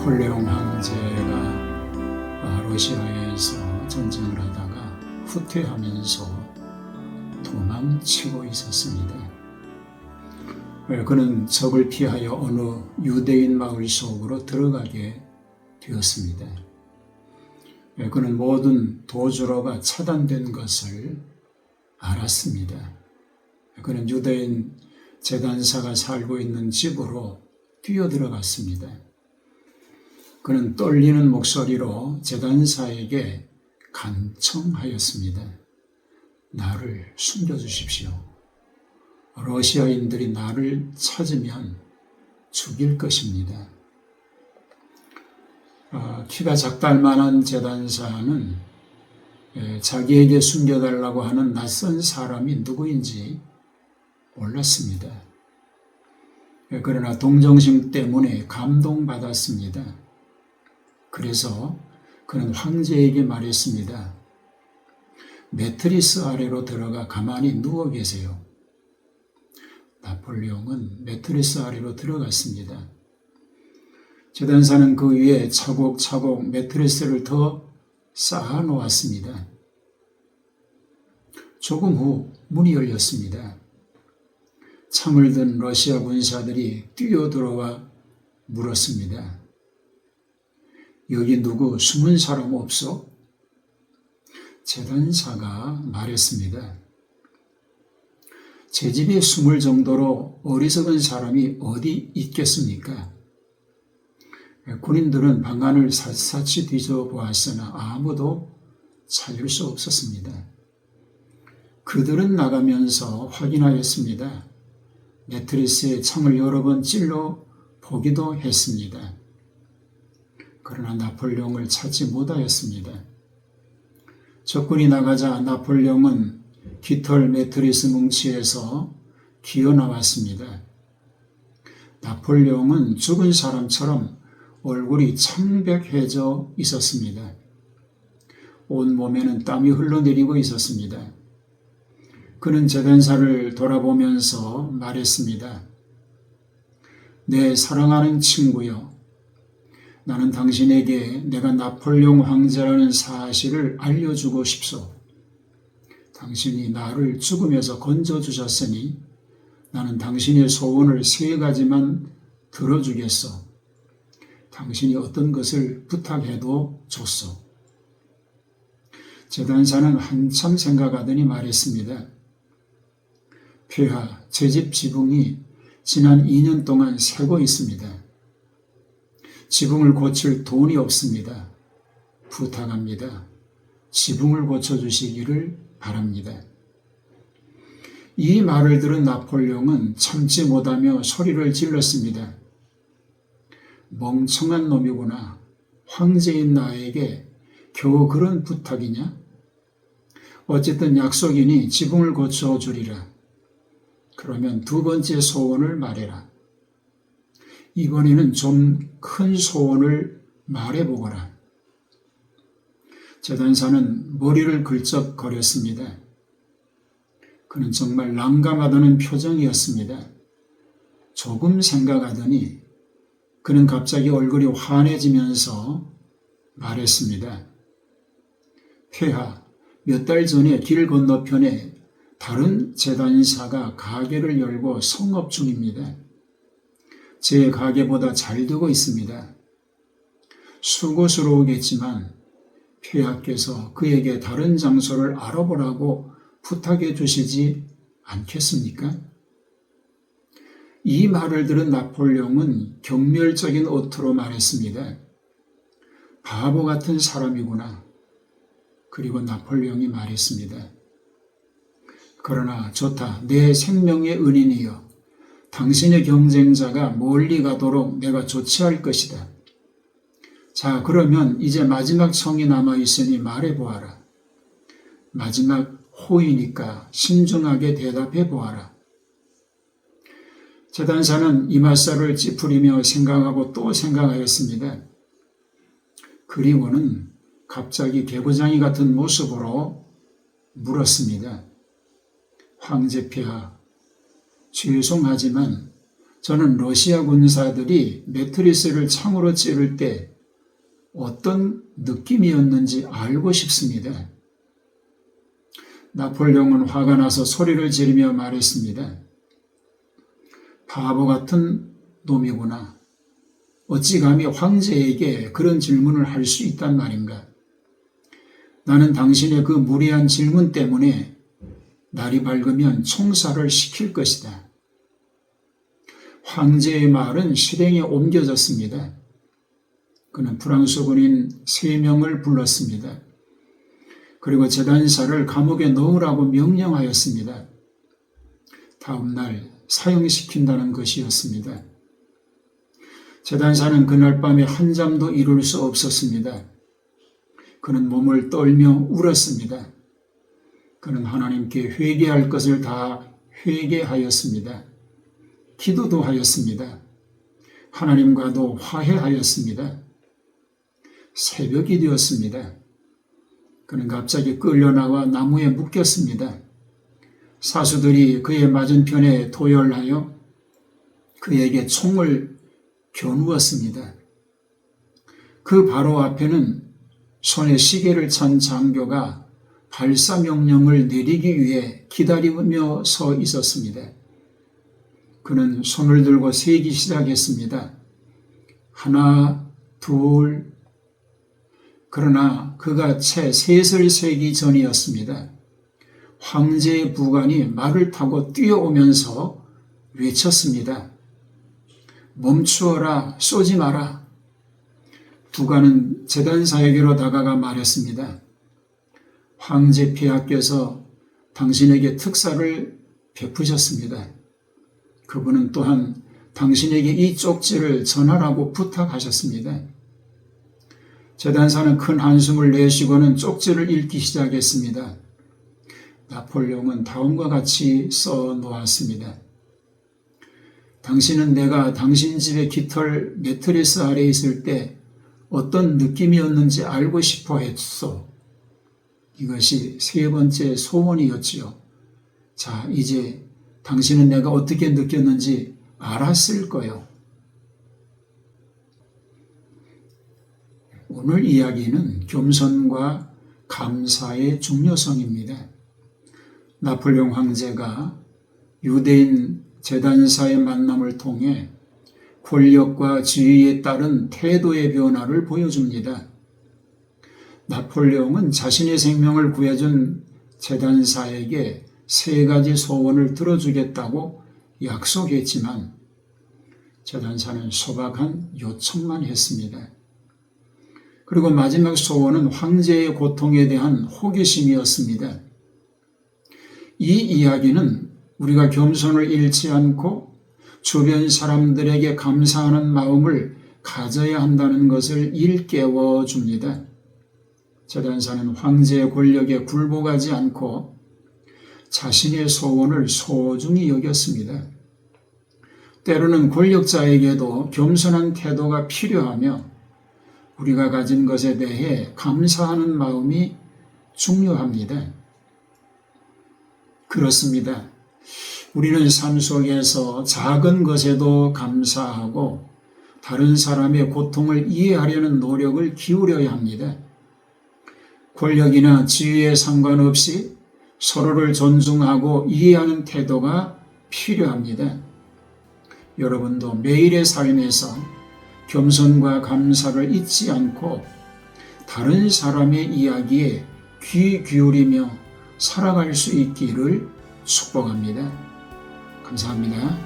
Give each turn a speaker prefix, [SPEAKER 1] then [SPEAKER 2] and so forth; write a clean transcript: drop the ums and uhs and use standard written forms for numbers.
[SPEAKER 1] 나폴레옹 황제가 러시아에서 전쟁을 하다가 후퇴하면서 도망치고 있었습니다. 그는 적을 피하여 어느 유대인 마을 속으로 들어가게 되었습니다. 그는 모든 도주로가 차단된 것을 알았습니다. 그는 유대인 제단사가 살고 있는 집으로 뛰어들어갔습니다. 그는 떨리는 목소리로 제단사에게 간청하였습니다. 나를 숨겨주십시오. 러시아인들이 나를 찾으면 죽일 것입니다. 키가 작달 만한 제단사는 자기에게 숨겨달라고 하는 낯선 사람이 누구인지 몰랐습니다. 그러나 동정심 때문에 감동받았습니다. 그래서 그는 황제에게 말했습니다. 매트리스 아래로 들어가 가만히 누워 계세요. 나폴레옹은 매트리스 아래로 들어갔습니다. 제단사는 그 위에 차곡차곡 매트리스를 더 쌓아 놓았습니다. 조금 후 문이 열렸습니다. 창을 든 러시아 군사들이 뛰어들어와 물었습니다. 여기 누구 숨은 사람 없어? 제단사가 말했습니다. 제 집에 숨을 정도로 어리석은 사람이 어디 있겠습니까? 군인들은 방안을 샅샅이 뒤져보았으나 아무도 찾을 수 없었습니다. 그들은 나가면서 확인하였습니다. 매트리스의 창을 여러 번 찔러 보기도 했습니다. 그러나 나폴레옹을 찾지 못하였습니다. 적군이 나가자 나폴레옹은 깃털 매트리스 뭉치에서 기어 나왔습니다. 나폴레옹은 죽은 사람처럼 얼굴이 창백해져 있었습니다. 온 몸에는 땀이 흘러내리고 있었습니다. 그는 제단사를 돌아보면서 말했습니다. 내 사랑하는 친구여, 나는 당신에게 내가 나폴레옹 황제라는 사실을 알려주고 싶소. 당신이 나를 죽음에서 건져주셨으니 나는 당신의 소원을 3가지만 들어주겠소. 당신이 어떤 것을 부탁해도 좋소. 제단사는 한참 생각하더니 말했습니다. 폐하, 제 집 지붕이 지난 2년 동안 새고 있습니다. 지붕을 고칠 돈이 없습니다. 부탁합니다. 지붕을 고쳐주시기를 바랍니다. 이 말을 들은 나폴레옹은 참지 못하며 소리를 질렀습니다. 멍청한 놈이구나. 황제인 나에게 겨우 그런 부탁이냐? 어쨌든 약속이니 지붕을 고쳐주리라. 그러면 2번째 소원을 말해라. 이번에는 좀 큰 소원을 말해보거라. 제단사는 머리를 긁적거렸습니다. 그는 정말 난감하다는 표정이었습니다. 조금 생각하더니 그는 갑자기 얼굴이 환해지면서 말했습니다. 폐하, 몇 달 전에 길 건너편에 다른 제단사가 가게를 열고 성업 중입니다. 제 가게보다 잘 되고 있습니다. 수고스러우겠지만 폐하께서 그에게 다른 장소를 알아보라고 부탁해 주시지 않겠습니까? 이 말을 들은 나폴레옹은 경멸적인 어투로 말했습니다. 바보 같은 사람이구나. 그리고 나폴레옹이 말했습니다. 그러나 좋다. 내 생명의 은인이여. 당신의 경쟁자가 멀리 가도록 내가 조치할 것이다. 자, 그러면 이제 마지막 청이 남아있으니 말해보아라. 마지막 호의니까 신중하게 대답해보아라. 제단사는 이맛살을 찌푸리며 생각하고 또 생각하였습니다. 그리고는 갑자기 개구장이 같은 모습으로 물었습니다. 황제폐하, 죄송하지만 저는 러시아 군사들이 매트리스를 창으로 찌를 때 어떤 느낌이었는지 알고 싶습니다. 나폴레옹은 화가 나서 소리를 지르며 말했습니다. 바보 같은 놈이구나. 어찌 감히 황제에게 그런 질문을 할 수 있단 말인가. 나는 당신의 그 무례한 질문 때문에 날이 밝으면 총살을 시킬 것이다. 황제의 말은 실행에 옮겨졌습니다. 그는 프랑스 군인 3명을 불렀습니다. 그리고 제단사를 감옥에 넣으라고 명령하였습니다. 다음 날 사형시킨다는 것이었습니다. 제단사는 그날 밤에 한잠도 이룰 수 없었습니다. 그는 몸을 떨며 울었습니다. 그는 하나님께 회개할 것을 다 회개하였습니다. 기도도 하였습니다. 하나님과도 화해하였습니다. 새벽이 되었습니다. 그는 갑자기 끌려나와 나무에 묶였습니다. 사수들이 그의 맞은편에 도열하여 그에게 총을 겨누었습니다. 그 바로 앞에는 손에 시계를 찬 장교가 발사 명령을 내리기 위해 기다리며 서 있었습니다. 그는 손을 들고 세기 시작했습니다. 하나, 둘. 그러나 그가 채 셋을 세기 전이었습니다. 황제의 부관이 말을 타고 뛰어오면서 외쳤습니다. 멈추어라, 쏘지 마라. 부관은 제단사에게로 다가가 말했습니다. 황제 폐하께서 당신에게 특사를 베푸셨습니다. 그분은 또한 당신에게 이 쪽지를 전하라고 부탁하셨습니다. 제단사는 큰 한숨을 내쉬고는 쪽지를 읽기 시작했습니다. 나폴레옹은 다음과 같이 써 놓았습니다. 당신은 내가 당신 집의 깃털 매트리스 아래에 있을 때 어떤 느낌이었는지 알고 싶어 했소. 이것이 3번째 소원이었지요. 자, 이제 당신은 내가 어떻게 느꼈는지 알았을 거요. 오늘 이야기는 겸손과 감사의 중요성입니다. 나폴레옹 황제가 유대인 제단사의 만남을 통해 권력과 지위에 따른 태도의 변화를 보여줍니다. 나폴레옹은 자신의 생명을 구해준 제단사에게 3가지 소원을 들어주겠다고 약속했지만 제단사는 소박한 요청만 했습니다. 그리고 마지막 소원은 황제의 고통에 대한 호기심이었습니다. 이 이야기는 우리가 겸손을 잃지 않고 주변 사람들에게 감사하는 마음을 가져야 한다는 것을 일깨워 줍니다. 제단사는 황제의 권력에 굴복하지 않고 자신의 소원을 소중히 여겼습니다. 때로는 권력자에게도 겸손한 태도가 필요하며 우리가 가진 것에 대해 감사하는 마음이 중요합니다. 그렇습니다. 우리는 삶 속에서 작은 것에도 감사하고 다른 사람의 고통을 이해하려는 노력을 기울여야 합니다. 권력이나 지위에 상관없이 서로를 존중하고 이해하는 태도가 필요합니다. 여러분도 매일의 삶에서 겸손과 감사를 잊지 않고 다른 사람의 이야기에 귀 기울이며 살아갈 수 있기를 축복합니다. 감사합니다.